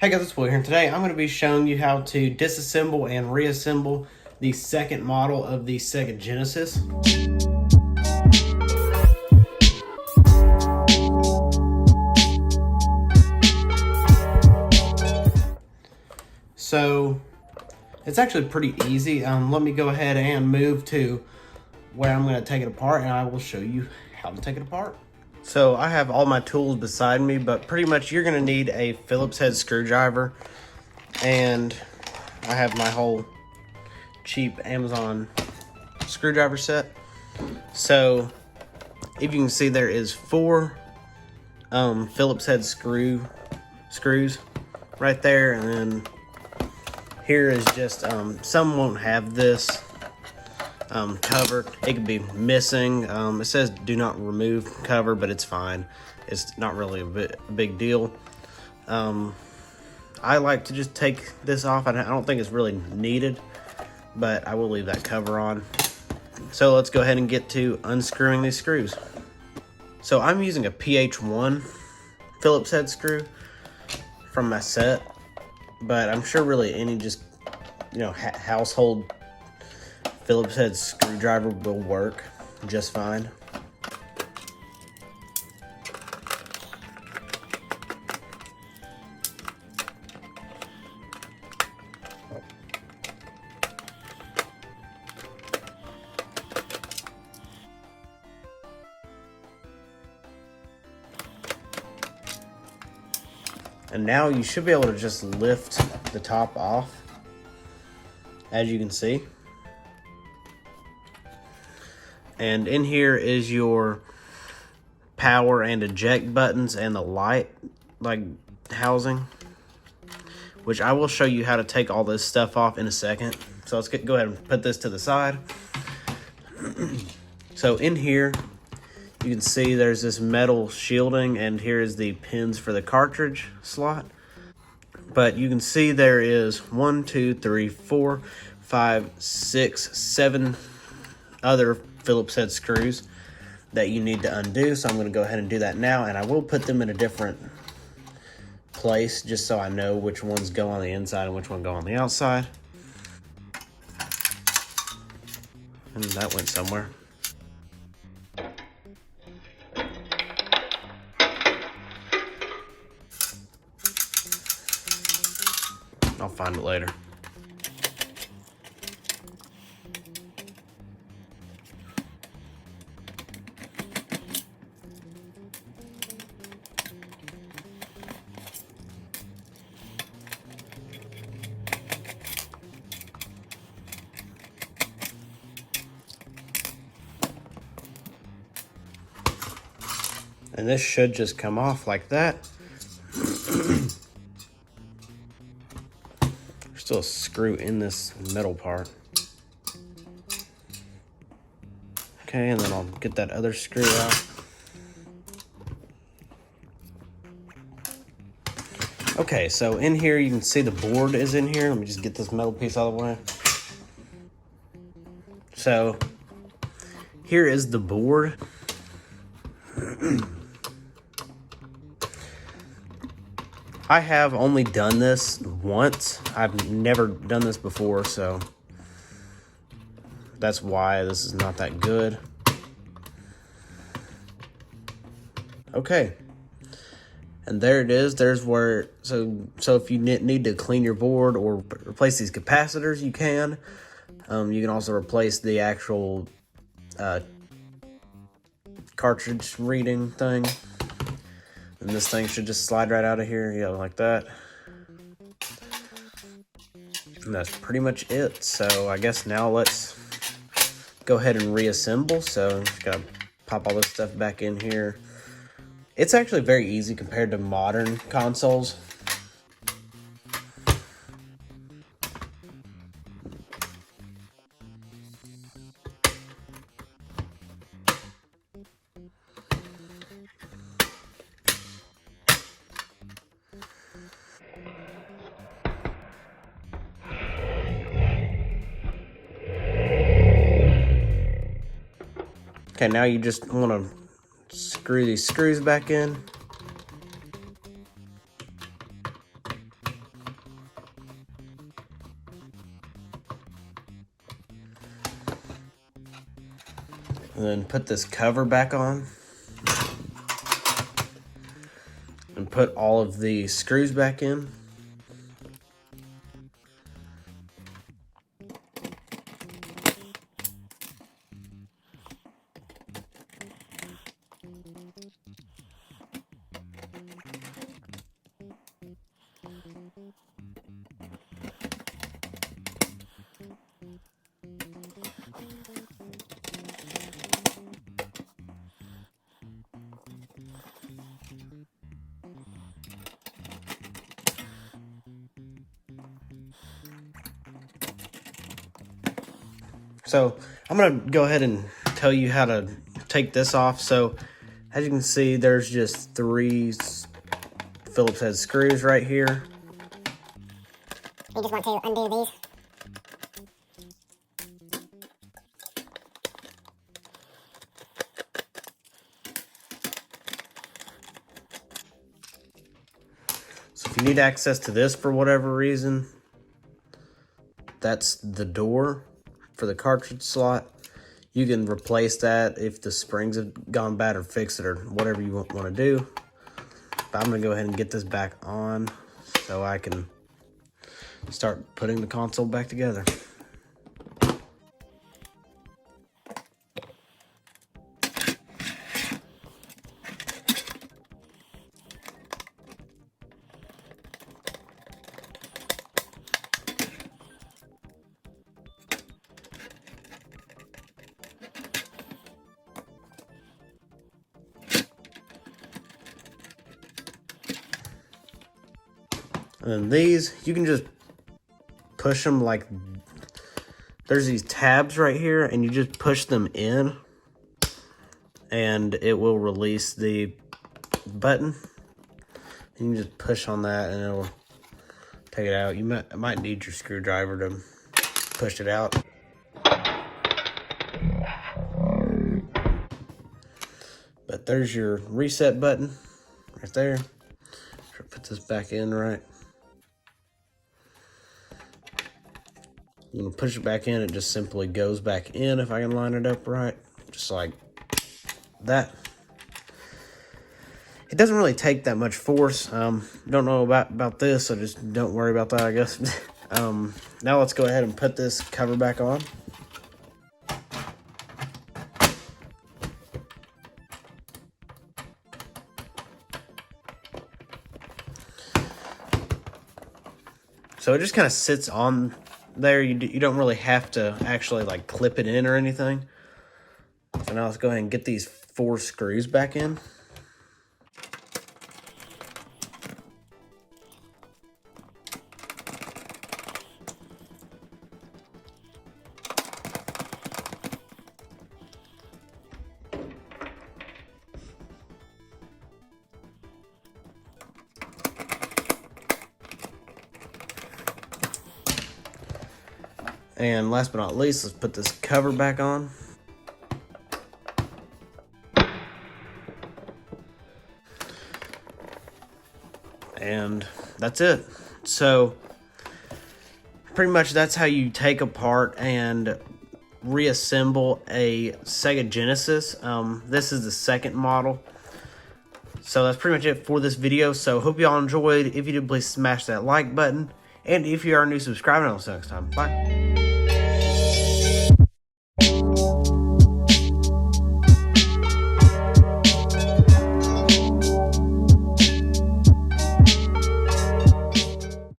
Hey guys, it's Will here, and today I'm going to be showing you how to disassemble and reassemble the second model of the Sega Genesis. So it's actually pretty easy. Let me go ahead and move to where I'm going to take it apart, and I will show you how to take it apart. So I have all my tools beside me, but pretty much you're going to need a Phillips head screwdriver, and I have my whole cheap Amazon screwdriver set. So if you can see, there is 4 Phillips head screws right there, and then here is just some won't have this cover. It could be missing. It says do not remove cover, but it's fine. It's not really a big deal. I like to just take this off. I don't think it's really needed, but I will leave that cover on. So let's go ahead and get to unscrewing these screws. So I'm using a PH1 Phillips head screw from my set, but I'm sure really any just, household Phillips head screwdriver will work just fine. And now you should be able to just lift the top off, as you can see. And in here is your power and eject buttons and the light housing, which I will show you how to take all this stuff off in a second. So let's go ahead and put this to the side. So in here, you can see there's this metal shielding, and here is the pins for the cartridge slot. But you can see there is 1, 2, 3, 4, 5, 6, 7 other Phillips head screws that you need to undo. So I'm going to go ahead and do that now, and I will put them in a different place just so I know which ones go on the inside and which one go on the outside. And that went somewhere. I'll find it later. And this should just come off like that. There's still a screw in this metal part. Okay, and then I'll get that other screw out. Okay, so in here you can see the board is in here. Let me just get this metal piece out of the way. So here is the board. I have only done this once. I've never done this before, so that's why this is not that good. Okay, and there it is. There's where, so if you need to clean your board or replace these capacitors, you can. You can also replace the actual cartridge reading thing. And this thing should just slide right out of here, like that. And that's pretty much it. So I guess now let's go ahead and reassemble. So just gotta pop all this stuff back in here. It's actually very easy compared to modern consoles. Okay, now you just want to screw these screws back in. And then put this cover back on. And put all of the screws back in. So I'm gonna go ahead and tell you how to take this off. So as you can see, there's just 3 Phillips head screws right here. You just want to undo these. So if you need access to this for whatever reason, that's the door for the cartridge slot. You can replace that if the springs have gone bad, or fix it, or whatever you want to do. But I'm gonna go ahead and get this back on so I can start putting the console back together. And then these, you can just push them like, there's these tabs right here, and you just push them in and it will release the button. And you can just push on that and it'll take it out. You might need your screwdriver to push it out. But there's your reset button right there. Put this back in right. You can push it back in, it just simply goes back in if I can line it up right, just like that. It doesn't really take that much force. Don't know about this, so just don't worry about that, I guess. Now let's go ahead and put this cover back on. So it just kind of sits on there. You don't really have to actually like clip it in or anything. So now let's go ahead and get these 4 screws back in. And last but not least, let's put this cover back on. And that's it. So pretty much that's how you take apart and reassemble a Sega Genesis. This is the 2nd model. So that's pretty much it for this video. So hope you all enjoyed. If you did, please smash that like button. And if you are a new subscriber, I'll see you next time. Bye.